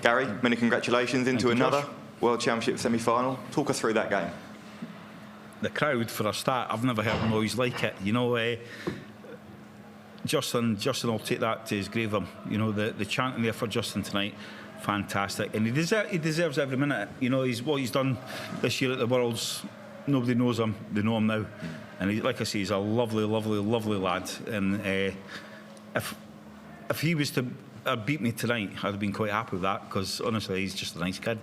Gary, many congratulations into Thank you, another Josh. World Championship semi-final. Talk us through that game. The crowd, for a start, I've never heard noise like it. You know, Justin will take that to his grave. You know, the chanting there for Justin tonight, fantastic, and he deserves every minute. You know, what he's done this year at the Worlds. Nobody knows him; they know him now, and like I say, he's a lovely, lovely, lovely lad. And if he was to beat me tonight, I'd have been quite happy with that, because honestly, he's just a nice kid.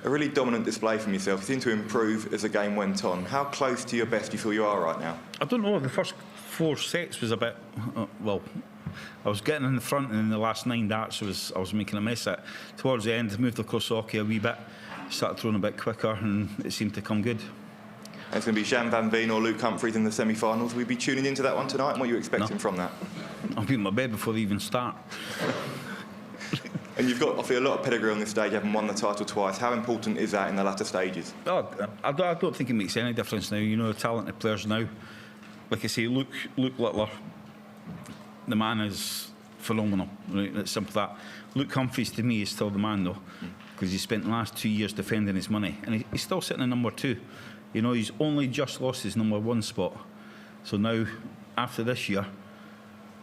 A really dominant display from yourself. You seem to improve as the game went on. How close to your best do you feel you are right now? I don't know. The first 4 sets was a bit, well, I was getting in the front, and in the last 9 darts I was making a mess at. Towards the end, moved across hockey a wee bit, started throwing a bit quicker, and it seemed to come good. And it's going to be Jan van Veen or Luke Humphries in the semi-finals. Will you be tuning into that one tonight, and what are you expecting from that? I'll be in my bed before they even start. And you've got, I feel, a lot of pedigree on this stage, having won the title twice. How important is that in the latter stages? Oh, I don't think it makes any difference now. You know, the talented players now. Like I say, Luke Littler, the man is phenomenal. Right? It's simple that. Luke Humphries, to me, is still the man, though, because he spent the last 2 years defending his money, and he's still sitting in number 2. You know, he's only just lost his number 1 spot. So now, after this year,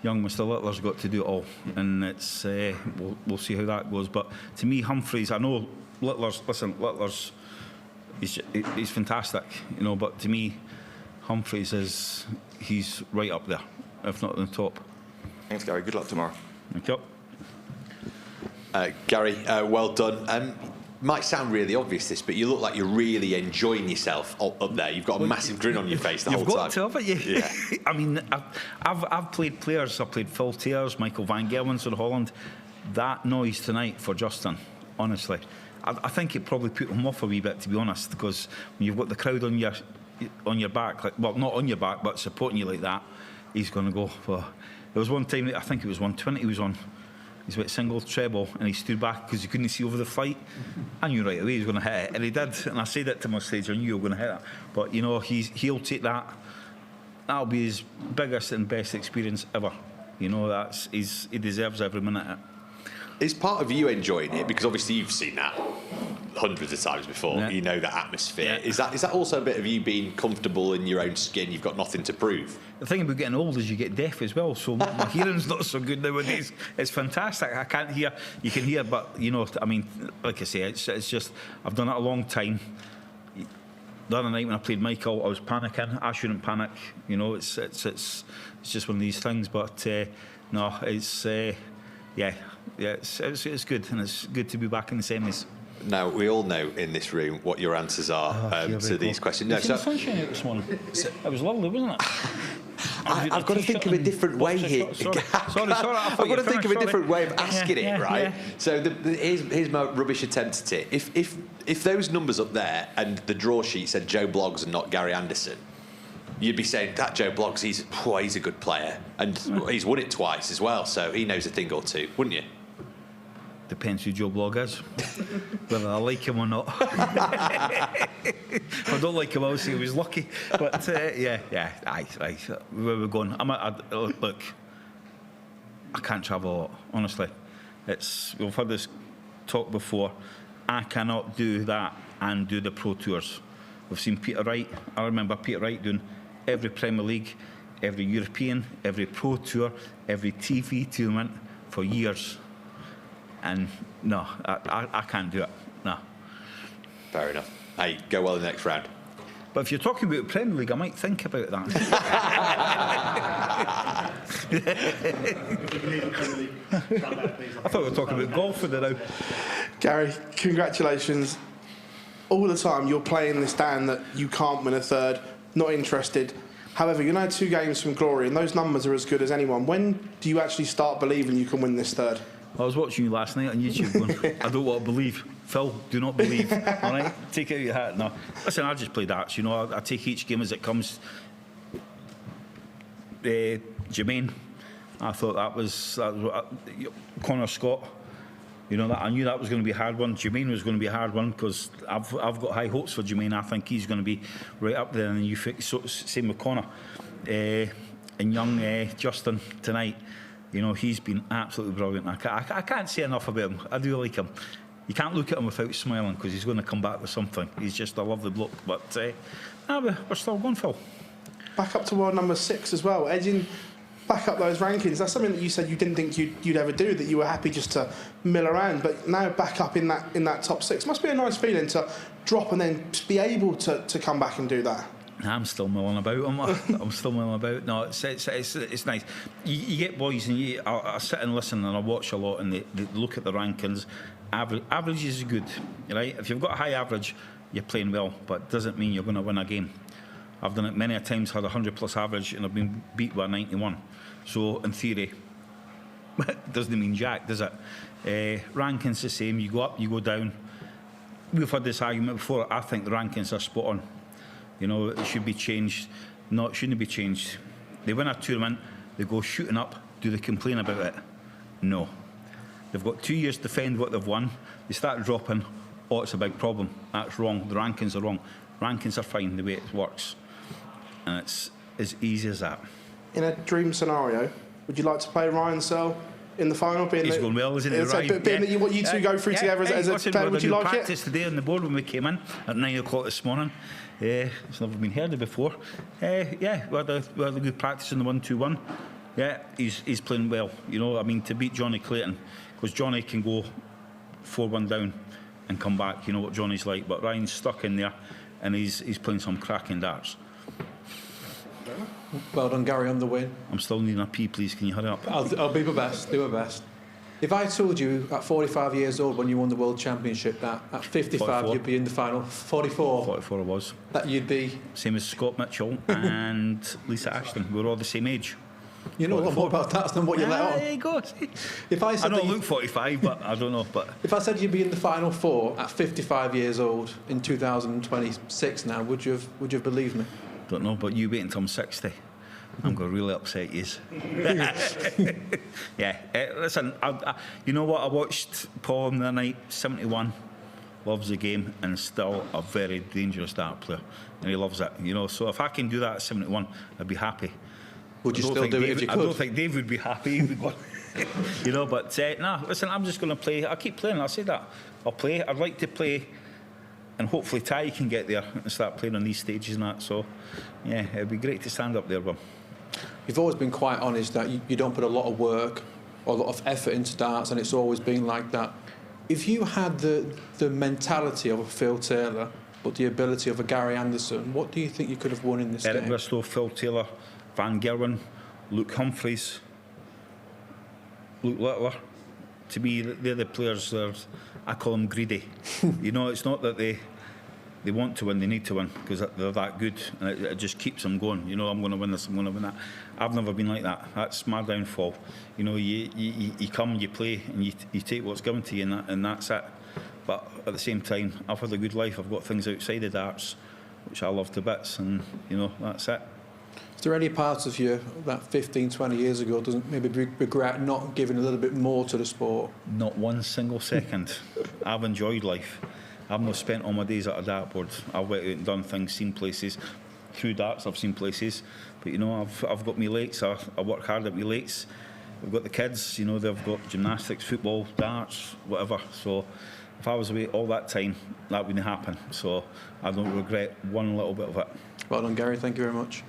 young Mr. Littler's got to do it all, and it's we'll see how that goes. But to me, Humphries, I know Littler's he's fantastic, you know, but to me, Humphries he's right up there, if not on the top. Thanks, Gary. Good luck tomorrow. Thank you. Gary, well done. Might sound really obvious this, but you look like you're really enjoying yourself up there. You've got a massive grin on your face the whole time. You've got to, haven't you? Yeah. I mean, I've played players. I've played Phil Tears, Michael van Gerwen in Holland. That noise tonight for Justin, honestly, I think it probably put him off a wee bit, to be honest, because when you've got the crowd on your back, like, well, not on your back, but supporting you like that, he's going to go. Well, there was one time, I think it was 120 he was on. He's went single treble, and he stood back because he couldn't see over the flight. I knew right away he was going to hit it, and he did. And I said it to my stage, I knew you were going to hit it. But you know, he'll take that. That'll be his biggest and best experience ever. You know, he deserves every minute of it. Is part of you enjoying it, because obviously you've seen that hundreds of times before? Yeah. You know that atmosphere. Yeah. Is that also a bit of you being comfortable in your own skin? You've got nothing to prove. The thing about getting old is you get deaf as well, so my hearing's not so good nowadays. It's fantastic. I can't hear. You can hear, but you know, I mean, like I say, it's just I've done it a long time. The other night when I played Michael, I was panicking. I shouldn't panic. You know, it's just one of these things. But no, it's yeah, it's good, and it's good to be back in the semis. Now, we all know in this room what your answers are to these questions. No, the sunshine out this morning. It was lovely, wasn't it? I've got to think of a different way here. Sorry. I've got to think of a different way of asking it, right? Yeah. So here's my rubbish attempt at it. If those numbers up there and the draw sheet said Joe Bloggs and not Gary Anderson, you'd be saying that Joe Bloggs, he's a good player, and he's won it twice as well, so he knows a thing or two, wouldn't you? Depends who Joe Blogg is, whether I like him or not. If I don't like him, I'll say he was lucky. But yeah, aye. Where we're going? Look, I can't travel a lot, honestly. We've had this talk before. I cannot do that and do the Pro Tours. We've seen Peter Wright. I remember Peter Wright doing every Premier League, every European, every Pro Tour, every TV tournament for years. And no, I can't do it. No. Fair enough. Hey, go well in the next round. But if you're talking about Premier League, I might think about that. I thought we were talking about golf for the now. Gary, congratulations. All the time you're playing this down that you can't win a third, not interested. However, you're now 2 games from glory, and those numbers are as good as anyone. When do you actually start believing you can win this third? I was watching you last night on YouTube going, I don't want to believe. Phil, do not believe. All right? Take out your hat. No. Listen, I just play darts. You know, I take each game as it comes. Jermaine, I thought that was Connor Scott. You know, that I knew that was going to be a hard one. Jermaine was going to be a hard one because I've got high hopes for Jermaine. I think he's going to be right up there. And you same with Connor. And young Justin tonight. You know, he's been absolutely brilliant. I can't say enough about him. I do like him. You can't look at him without smiling because he's going to come back with something. He's just a lovely bloke. But we're still going, Phil. Back up to world number 6 as well, edging back up those rankings. That's something that you said you didn't think you'd ever do, that you were happy just to mill around, but now back up in that top 6. Must be a nice feeling to drop and then be able to come back and do that. I'm still milling about. I'm still milling about. No, it's nice. You get boys, and I sit and listen, and I watch a lot, and they look at the rankings. Average is good, right? If you've got a high average, you're playing well, but it doesn't mean you're going to win a game. I've done it many a times, had a 100+ average, and I've been beat by 91. So in theory, it doesn't mean jack, does it? Rankings the same. You go up, you go down. We've had this argument before. I think the rankings are spot on. You know, it should be changed. No, it shouldn't be changed. They win a tournament, they go shooting up. Do they complain about it? No. They've got 2 years to defend what they've won. They start dropping. Oh, it's a big problem. That's wrong. The rankings are wrong. Rankings are fine the way it works. And it's as easy as that. In a dream scenario, would you like to play Ryan Searle in the final? He's going well, isn't he, Ryan? Being that you two go through together as a pair, would you like it? We practiced today on the board when we came in at 9 o'clock this morning. It's never been heard of before. We had a good practice in the 1-2-1. Yeah, he's playing well. You know, I mean, to beat Johnny Clayton, because Johnny can go 4-1 down and come back. You know what Johnny's like. But Ryan's stuck in there, and he's playing some cracking darts. Well done, Gary, on the win. I'm still needing a pee, please. Can you hurry up? I'll be my best. Do my best. If I told you at 45 years old when you won the World Championship that at 55 44. You'd be in the final, 44? 44 I was. That you'd be? Same as Scott Mitchell and Lisa Ashton. We're all the same age. You know a lot more about that than what you let on. There you go. If I said I don't look 45, but I don't know. But if I said you'd be in the final 4 at 55 years old in 2026 now, would you have believed me? Don't know, but you wait until I'm 60. I'm going to really upset you. Yeah, listen, you know what? I watched Paul the other night, 71, loves the game, and still a very dangerous dart player. And he loves it, you know. So if I can do that at 71, I'd be happy. Would you still do it if you could? I don't think Dave would be happy. You know, but listen, I'm just going to play. I'll keep playing, I'll say that. I'll play. I'd like to play, and hopefully Ty can get there and start playing on these stages and that. So, yeah, it'd be great to stand up there with him. You've always been quite honest that you don't put a lot of work or a lot of effort into darts, and it's always been like that. If you had the mentality of a Phil Taylor but the ability of a Gary Anderson, what do you think you could have won in this game? Eric Bristow, Phil Taylor, Van Gerwen, Luke Humphries, Luke Littler. To me, they're the players that I call them greedy. You know, it's not that they want to win, they need to win, because they're that good, and it just keeps them going. You know, I'm going to win this, I'm going to win that. I've never been like that. That's my downfall. You know, you come, you play, and you take what's given to you, and that's it. But at the same time, I've had a good life. I've got things outside of darts, which I love to bits, and, you know, that's it. Is there any parts of you that 15, 20 years ago doesn't maybe regret not giving a little bit more to the sport? Not one single second. I've enjoyed life. I've not spent all my days at a dartboard. I've went out and done things, seen places. Through darts, I've seen places. But, you know, I've got my lates. I work hard at my lates. We've got the kids, you know, they've got gymnastics, football, darts, whatever. So if I was away all that time, that wouldn't happen. So I don't regret one little bit of it. Well done, Gary. Thank you very much.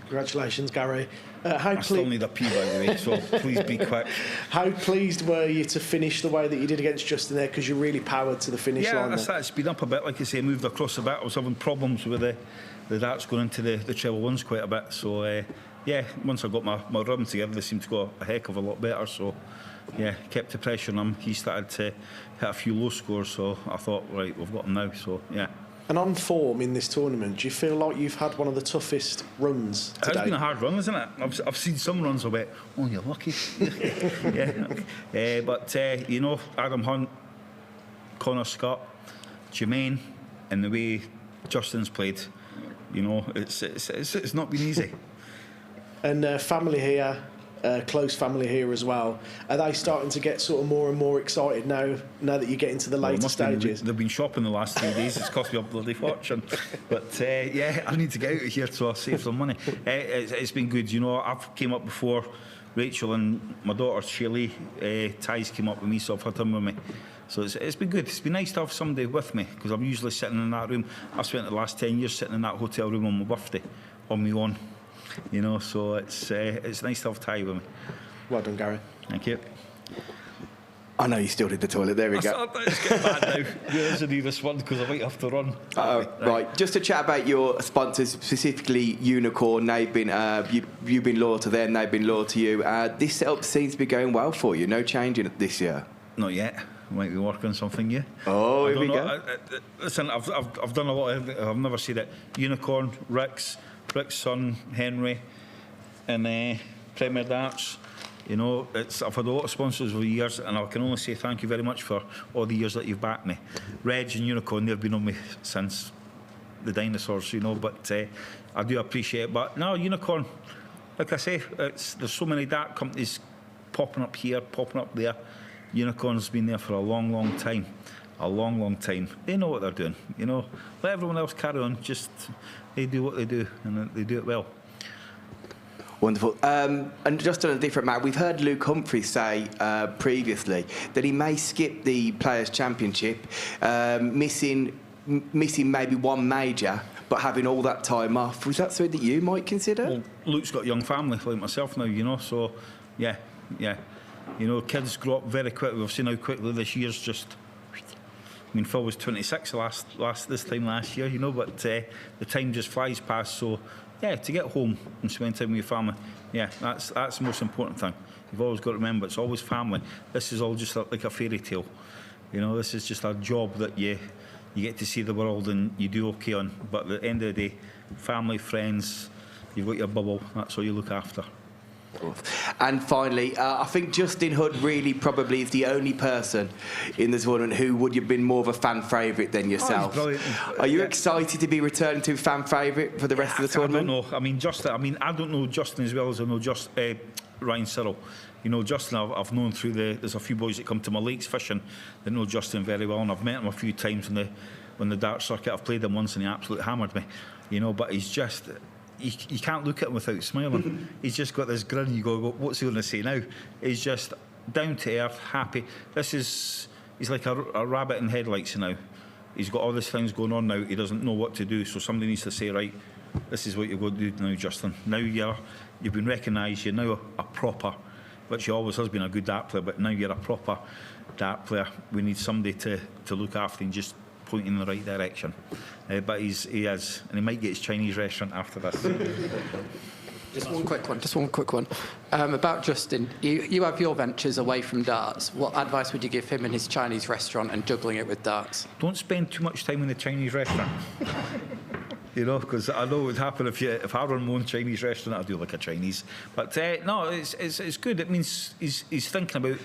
Congratulations, Gary. I still need a pee, by the way, so please be quick. How pleased were you to finish the way that you did against Justin there, because you really powered to the finish line? Yeah, I started to speed up a bit, like I say, moved across a bit. I was having problems with the darts going into the treble ones quite a bit. So, yeah, once I got my rhythm together, they seemed to go a heck of a lot better. So, yeah, kept the pressure on him. He started to hit a few low scores, so I thought, right, we've got him now. So, yeah. And on form in this tournament, do you feel like you've had one of the toughest runs today? It has been a hard run, isn't it? I've seen some runs a bit, oh, you're lucky. Yeah. But, you know, Adam Hunt, Connor Scott, Jermaine, and the way Justin's played, you know, it's not been easy. And family here, close family here as well, are they starting to get sort of more and more excited now that you get into the later stages? They've been shopping the last 3 days. It's cost me a bloody fortune. But yeah, I need to get out of here so I save some money. It's been good. You know, I've came up before Rachel and my daughter Shirley, Ty's came up with me, so I've had him with me. So it's been good. It's been nice to have somebody with me, because I'm usually sitting in that room. I've spent the last 10 years sitting in that hotel room on my birthday, on my own. You know, so it's nice to have Ty with me. Well done, Gary. Thank you. I know you still did the toilet. There we go. It's getting bad now. There's a this one because I might have to run. Right. Just to chat about your sponsors, specifically Unicorn. They've been you've been loyal to them. They've been loyal to you. This setup seems to be going well for you. No change in it this year. Not yet. Might be working on something new. Oh, here we go. Listen, I've done a lot of. I've never said it. Unicorn, Rick's son, Henry, and Premier Darts. You know, I've had a lot of sponsors over the years, and I can only say thank you very much for all the years that you've backed me. Reg and Unicorn, they've been on me since the dinosaurs, you know, but I do appreciate it. But no, Unicorn, like I say, there's so many dart companies popping up here, popping up there. Unicorn's been there for a long, long time. A long, long time. They know what they're doing, you know. Let everyone else carry on, just they do what they do, and they do it well. Wonderful. And just on a different matter, we've heard Luke Humphries say previously that he may skip the Players' Championship, missing maybe one major, but having all that time off. Was that something that you might consider? Well, Luke's got a young family like myself now, you know, so yeah. You know, kids grow up very quickly. We've seen how quickly this year's just... I mean, Phil was 26 this time last year, you know, but the time just flies past, so... Yeah, to get home and spend time with your family, yeah, that's the most important thing. You've always got to remember, it's always family. This is all just like a fairy tale. You know, this is just a job that you get to see the world and you do okay on. But at the end of the day, family, friends, you've got your bubble, that's all you look after. And finally, I think Justin Hood really probably is the only person in the tournament who would have been more of a fan favourite than yourself. Oh, are you excited to be returning to fan favourite for the rest of the tournament? I don't know. I mean, Justin. I don't know Justin as well as I know Ryan Cyril. You know, Justin, I've known through there's a few boys that come to my lakes fishing that know Justin very well, and I've met him a few times on the dart circuit. I've played him once and he absolutely hammered me. You know, but he's just... You can't look at him without smiling. He's just got this grin. You go, what's he going to say now? He's just down to earth, happy. He's like a rabbit in headlights now. He's got all these things going on now. He doesn't know what to do. So somebody needs to say, right, this is what you're going to do now, Justin. Now you've been recognised. You're now a proper, which he always has been a good dart player, but now you're a proper dart player. We need somebody to look after and just point in the right direction. But he is, and he might get his Chinese restaurant after this. Just one quick one. About Justin, you have your ventures away from darts. What advice would you give him in his Chinese restaurant and juggling it with darts? Don't spend too much time in the Chinese restaurant. You know, because I know what would happen if I run my own Chinese restaurant. I'd do like a Chinese. But no, it's good. It means he's thinking about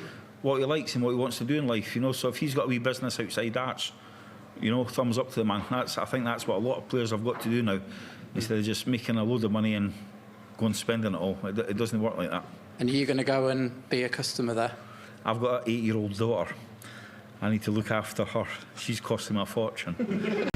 what he likes and what he wants to do in life. You know, so if he's got a wee business outside darts, you know, thumbs up to the man. I think that's what a lot of players have got to do now, instead of just making a load of money and go and spending it all. It doesn't work like that. And are you going to go and be a customer there? I've got an 8-year-old daughter. I need to look after her. She's costing me a fortune.